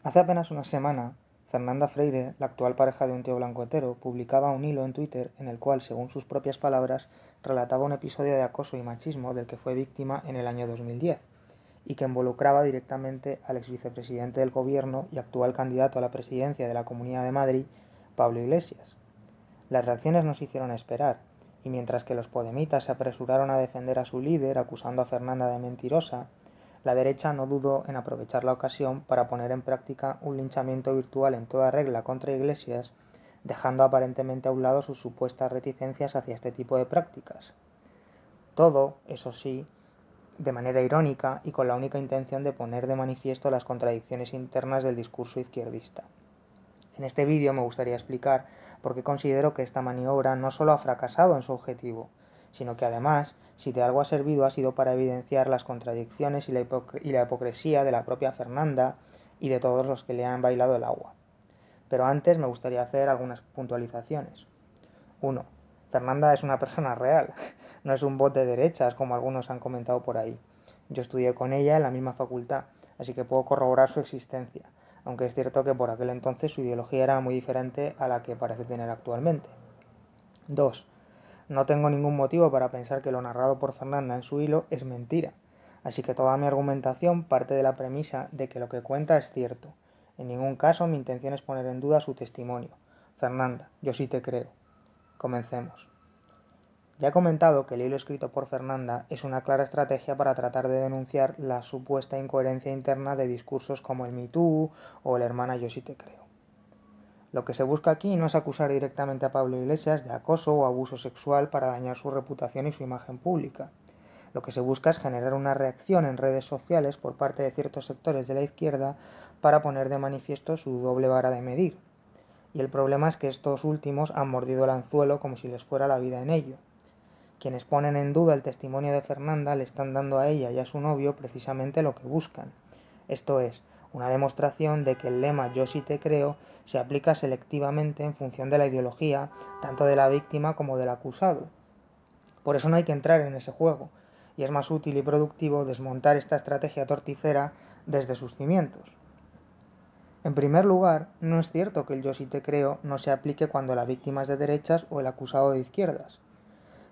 Hace apenas una semana, Fernanda Freire, la actual pareja de un tío blanco hetero, publicaba un hilo en Twitter en el cual, según sus propias palabras, relataba un episodio de acoso y machismo del que fue víctima en el año 2010 y que involucraba directamente al exvicepresidente del gobierno y actual candidato a la presidencia de la Comunidad de Madrid, Pablo Iglesias. Las reacciones no se hicieron esperar, y mientras que los podemitas se apresuraron a defender a su líder acusando a Fernanda de mentirosa, la derecha no dudó en aprovechar la ocasión para poner en práctica un linchamiento virtual en toda regla contra Iglesias, dejando aparentemente a un lado sus supuestas reticencias hacia este tipo de prácticas. Todo, eso sí, de manera irónica y con la única intención de poner de manifiesto las contradicciones internas del discurso izquierdista. En este vídeo me gustaría explicar por qué considero que esta maniobra no solo ha fracasado en su objetivo, sino que además, si de algo ha servido, ha sido para evidenciar las contradicciones y la hipocresía de la propia Fernanda y de todos los que le han bailado el agua. Pero antes me gustaría hacer algunas puntualizaciones. 1. Fernanda es una persona real, no es un bot de derechas como algunos han comentado por ahí. Yo estudié con ella en la misma facultad, así que puedo corroborar su existencia, aunque es cierto que por aquel entonces su ideología era muy diferente a la que parece tener actualmente. 2. No tengo ningún motivo para pensar que lo narrado por Fernanda en su hilo es mentira, así que toda mi argumentación parte de la premisa de que lo que cuenta es cierto. En ningún caso mi intención es poner en duda su testimonio. Fernanda, yo sí te creo. Comencemos. Ya he comentado que el hilo escrito por Fernanda es una clara estrategia para tratar de denunciar la supuesta incoherencia interna de discursos como el Me Too o el hermana yo sí te creo. Lo que se busca aquí no es acusar directamente a Pablo Iglesias de acoso o abuso sexual para dañar su reputación y su imagen pública. Lo que se busca es generar una reacción en redes sociales por parte de ciertos sectores de la izquierda para poner de manifiesto su doble vara de medir. Y el problema es que estos últimos han mordido el anzuelo como si les fuera la vida en ello. Quienes ponen en duda el testimonio de Fernanda le están dando a ella y a su novio precisamente lo que buscan. Esto es, una demostración de que el lema Yo sí te creo se aplica selectivamente en función de la ideología, tanto de la víctima como del acusado. Por eso no hay que entrar en ese juego, y es más útil y productivo desmontar esta estrategia torticera desde sus cimientos. En primer lugar, no es cierto que el yo sí te creo no se aplique cuando la víctima es de derechas o el acusado de izquierdas.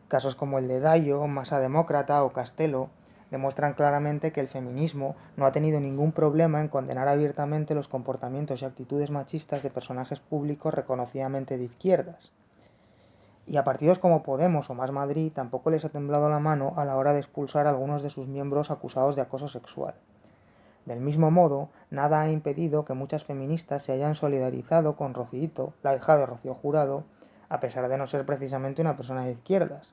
Casos como el de Dayo, Masa Demócrata o Castelo demuestran claramente que el feminismo no ha tenido ningún problema en condenar abiertamente los comportamientos y actitudes machistas de personajes públicos reconocidamente de izquierdas. Y a partidos como Podemos o Más Madrid tampoco les ha temblado la mano a la hora de expulsar a algunos de sus miembros acusados de acoso sexual. Del mismo modo, nada ha impedido que muchas feministas se hayan solidarizado con Rocío, la hija de Rocío Jurado, a pesar de no ser precisamente una persona de izquierdas.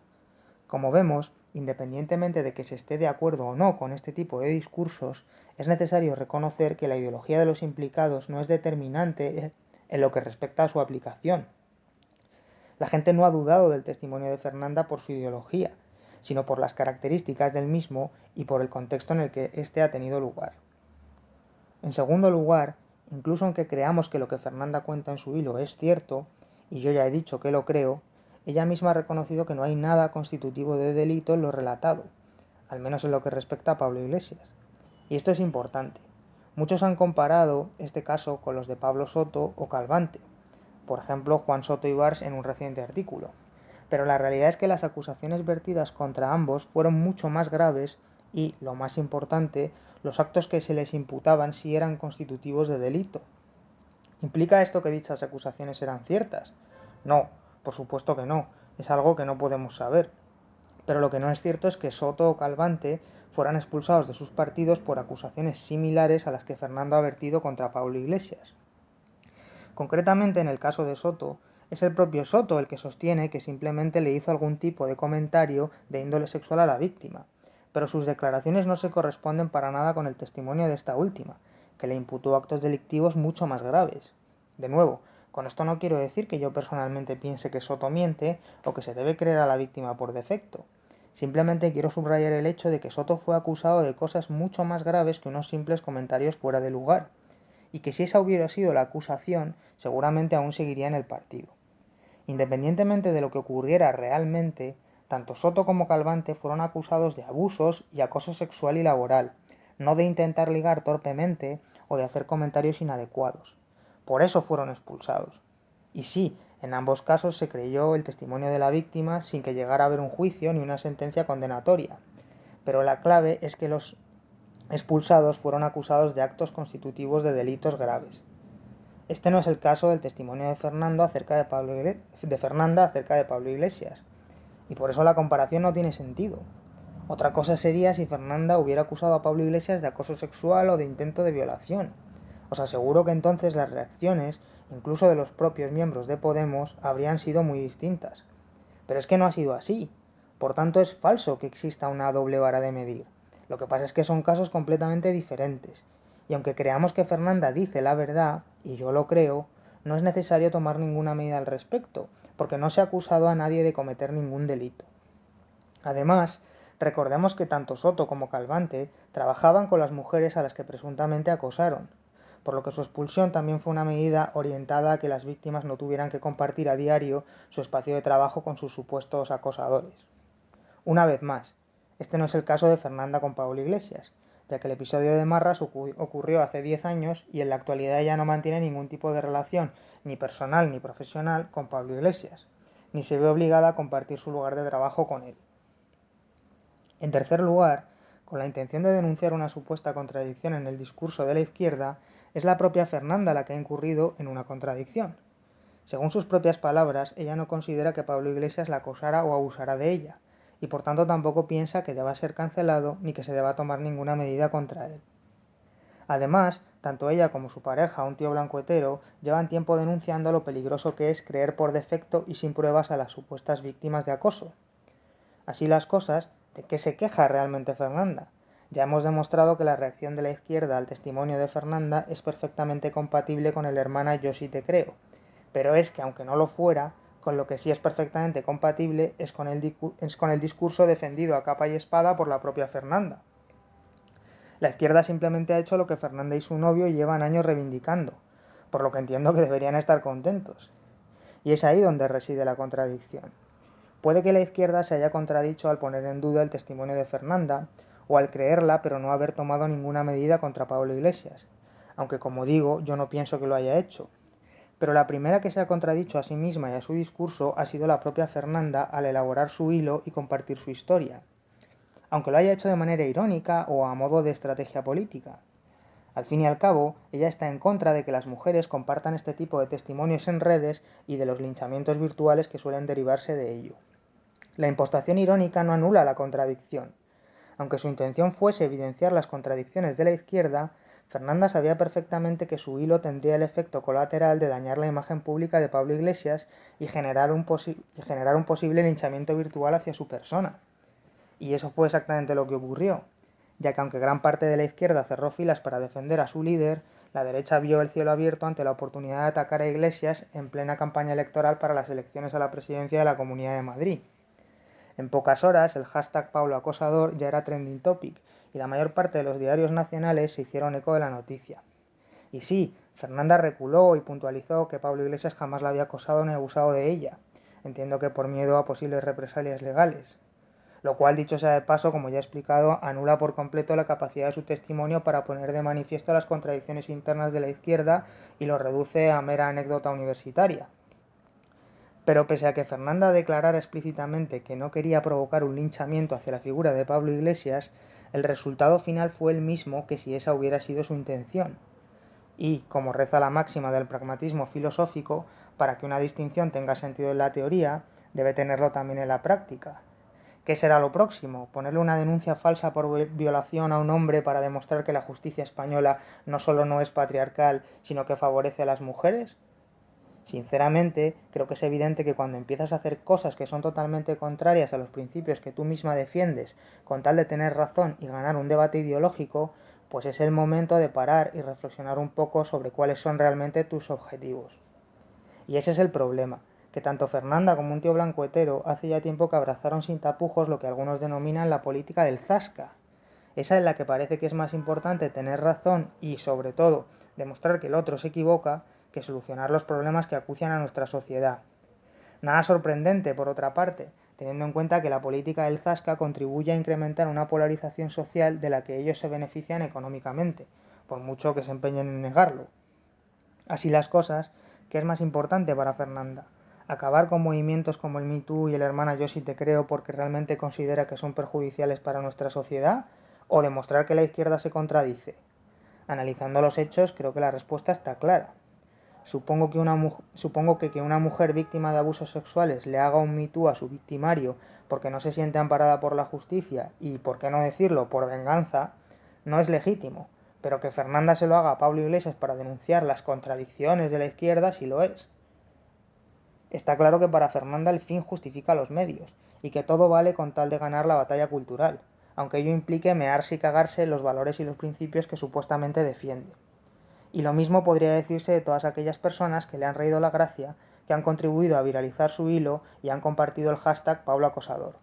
Como vemos, independientemente de que se esté de acuerdo o no con este tipo de discursos, es necesario reconocer que la ideología de los implicados no es determinante en lo que respecta a su aplicación. La gente no ha dudado del testimonio de Fernanda por su ideología, sino por las características del mismo y por el contexto en el que éste ha tenido lugar. En segundo lugar, incluso aunque creamos que lo que Fernanda cuenta en su hilo es cierto, y yo ya he dicho que lo creo, ella misma ha reconocido que no hay nada constitutivo de delito en lo relatado, al menos en lo que respecta a Pablo Iglesias. Y esto es importante. Muchos han comparado este caso con los de Pablo Soto o Calvante, por ejemplo Juan Soto Ibars en un reciente artículo. Pero la realidad es que las acusaciones vertidas contra ambos fueron mucho más graves y, lo más importante, los actos que se les imputaban sí eran constitutivos de delito. ¿Implica esto que dichas acusaciones eran ciertas? No, por supuesto que no, es algo que no podemos saber. Pero lo que no es cierto es que Soto o Calvante fueran expulsados de sus partidos por acusaciones similares a las que Fernando ha vertido contra Pablo Iglesias. Concretamente, en el caso de Soto, es el propio Soto el que sostiene que simplemente le hizo algún tipo de comentario de índole sexual a la víctima, pero sus declaraciones no se corresponden para nada con el testimonio de esta última, que le imputó actos delictivos mucho más graves. De nuevo, con esto no quiero decir que yo personalmente piense que Soto miente o que se debe creer a la víctima por defecto. Simplemente quiero subrayar el hecho de que Soto fue acusado de cosas mucho más graves que unos simples comentarios fuera de lugar, y que si esa hubiera sido la acusación, seguramente aún seguiría en el partido. Independientemente de lo que ocurriera realmente, tanto Soto como Calvante fueron acusados de abusos y acoso sexual y laboral, no de intentar ligar torpemente o de hacer comentarios inadecuados. Por eso fueron expulsados. Y sí, en ambos casos se creyó el testimonio de la víctima sin que llegara a haber un juicio ni una sentencia condenatoria. Pero la clave es que los expulsados fueron acusados de actos constitutivos de delitos graves. Este no es el caso del testimonio de Fernanda acerca de Pablo Iglesias, y por eso la comparación no tiene sentido. Otra cosa sería si Fernanda hubiera acusado a Pablo Iglesias de acoso sexual o de intento de violación. Os aseguro que entonces las reacciones, incluso de los propios miembros de Podemos, habrían sido muy distintas. Pero es que no ha sido así. Por tanto, es falso que exista una doble vara de medir. Lo que pasa es que son casos completamente diferentes. Y aunque creamos que Fernanda dice la verdad, y yo lo creo, no es necesario tomar ninguna medida al respecto, porque no se ha acusado a nadie de cometer ningún delito. Además, recordemos que tanto Soto como Calvante trabajaban con las mujeres a las que presuntamente acosaron, por lo que su expulsión también fue una medida orientada a que las víctimas no tuvieran que compartir a diario su espacio de trabajo con sus supuestos acosadores. Una vez más, este no es el caso de Fernanda con Pablo Iglesias, ya que el episodio de Marras ocurrió hace 10 años y en la actualidad ella no mantiene ningún tipo de relación, ni personal ni profesional, con Pablo Iglesias, ni se ve obligada a compartir su lugar de trabajo con él. En tercer lugar, con la intención de denunciar una supuesta contradicción en el discurso de la izquierda, es la propia Fernanda la que ha incurrido en una contradicción. Según sus propias palabras, ella no considera que Pablo Iglesias la acosara o abusara de ella, y por tanto tampoco piensa que deba ser cancelado ni que se deba tomar ninguna medida contra él. Además, tanto ella como su pareja, un tío blanco hetero, llevan tiempo denunciando lo peligroso que es creer por defecto y sin pruebas a las supuestas víctimas de acoso. Así las cosas, ¿de qué se queja realmente Fernanda? Ya hemos demostrado que la reacción de la izquierda al testimonio de Fernanda es perfectamente compatible con el hermana Yo sí te creo, pero es que aunque no lo fuera, con lo que sí es perfectamente compatible es con el discurso defendido a capa y espada por la propia Fernanda. La izquierda simplemente ha hecho lo que Fernanda y su novio llevan años reivindicando, por lo que entiendo que deberían estar contentos. Y es ahí donde reside la contradicción. Puede que la izquierda se haya contradicho al poner en duda el testimonio de Fernanda, o al creerla pero no haber tomado ninguna medida contra Pablo Iglesias, aunque como digo, yo no pienso que lo haya hecho. Pero la primera que se ha contradicho a sí misma y a su discurso ha sido la propia Fernanda al elaborar su hilo y compartir su historia, aunque lo haya hecho de manera irónica o a modo de estrategia política. Al fin y al cabo, ella está en contra de que las mujeres compartan este tipo de testimonios en redes y de los linchamientos virtuales que suelen derivarse de ello. La impostación irónica no anula la contradicción. Aunque su intención fuese evidenciar las contradicciones de la izquierda, Fernanda sabía perfectamente que su hilo tendría el efecto colateral de dañar la imagen pública de Pablo Iglesias y generar un posible linchamiento virtual hacia su persona. Y eso fue exactamente lo que ocurrió, ya que aunque gran parte de la izquierda cerró filas para defender a su líder, la derecha vio el cielo abierto ante la oportunidad de atacar a Iglesias en plena campaña electoral para las elecciones a la presidencia de la Comunidad de Madrid. En pocas horas, el hashtag Pablo Acosador ya era trending topic y la mayor parte de los diarios nacionales se hicieron eco de la noticia. Y sí, Fernanda reculó y puntualizó que Pablo Iglesias jamás la había acosado ni abusado de ella. Entiendo que por miedo a posibles represalias legales. Lo cual, dicho sea de paso, como ya he explicado, anula por completo la capacidad de su testimonio para poner de manifiesto las contradicciones internas de la izquierda y lo reduce a mera anécdota universitaria. Pero pese a que Fernanda declarara explícitamente que no quería provocar un linchamiento hacia la figura de Pablo Iglesias, el resultado final fue el mismo que si esa hubiera sido su intención. Y, como reza la máxima del pragmatismo filosófico, para que una distinción tenga sentido en la teoría, debe tenerlo también en la práctica. ¿Qué será lo próximo? ¿Ponerle una denuncia falsa por violación a un hombre para demostrar que la justicia española no solo no es patriarcal, sino que favorece a las mujeres? Sinceramente, creo que es evidente que cuando empiezas a hacer cosas que son totalmente contrarias a los principios que tú misma defiendes, con tal de tener razón y ganar un debate ideológico, pues es el momento de parar y reflexionar un poco sobre cuáles son realmente tus objetivos. Y ese es el problema, que tanto Fernanda como un tío blanco hetero hace ya tiempo que abrazaron sin tapujos lo que algunos denominan la política del zasca. Esa en la que parece que es más importante tener razón y, sobre todo, demostrar que el otro se equivoca que solucionar los problemas que acucian a nuestra sociedad. Nada sorprendente, por otra parte, teniendo en cuenta que la política del zasca contribuye a incrementar una polarización social de la que ellos se benefician económicamente, por mucho que se empeñen en negarlo. Así las cosas, ¿qué es más importante para Fernanda? ¿Acabar con movimientos como el Me Too y el Hermana yo sí te creo porque realmente considera que son perjudiciales para nuestra sociedad? ¿O demostrar que la izquierda se contradice? Analizando los hechos, creo que la respuesta está clara. Supongo que una mujer víctima de abusos sexuales le haga un Me Too a su victimario porque no se siente amparada por la justicia y, por qué no decirlo, por venganza, no es legítimo. Pero que Fernanda se lo haga a Pablo Iglesias para denunciar las contradicciones de la izquierda sí lo es. Está claro que para Fernanda el fin justifica los medios, y que todo vale con tal de ganar la batalla cultural, aunque ello implique mearse y cagarse en los valores y los principios que supuestamente defiende. Y lo mismo podría decirse de todas aquellas personas que le han reído la gracia, que han contribuido a viralizar su hilo y han compartido el hashtag Pablo Acosador,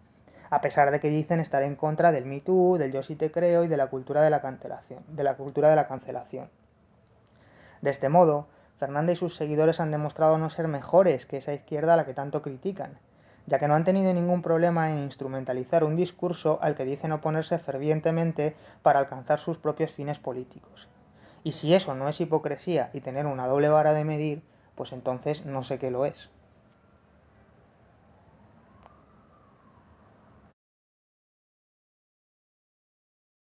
a pesar de que dicen estar en contra del Me Too, del Yo sí te creo y de la cultura de la cancelación. De este modo, Fernanda y sus seguidores han demostrado no ser mejores que esa izquierda a la que tanto critican, ya que no han tenido ningún problema en instrumentalizar un discurso al que dicen oponerse fervientemente para alcanzar sus propios fines políticos. Y si eso no es hipocresía y tener una doble vara de medir, pues entonces no sé qué lo es.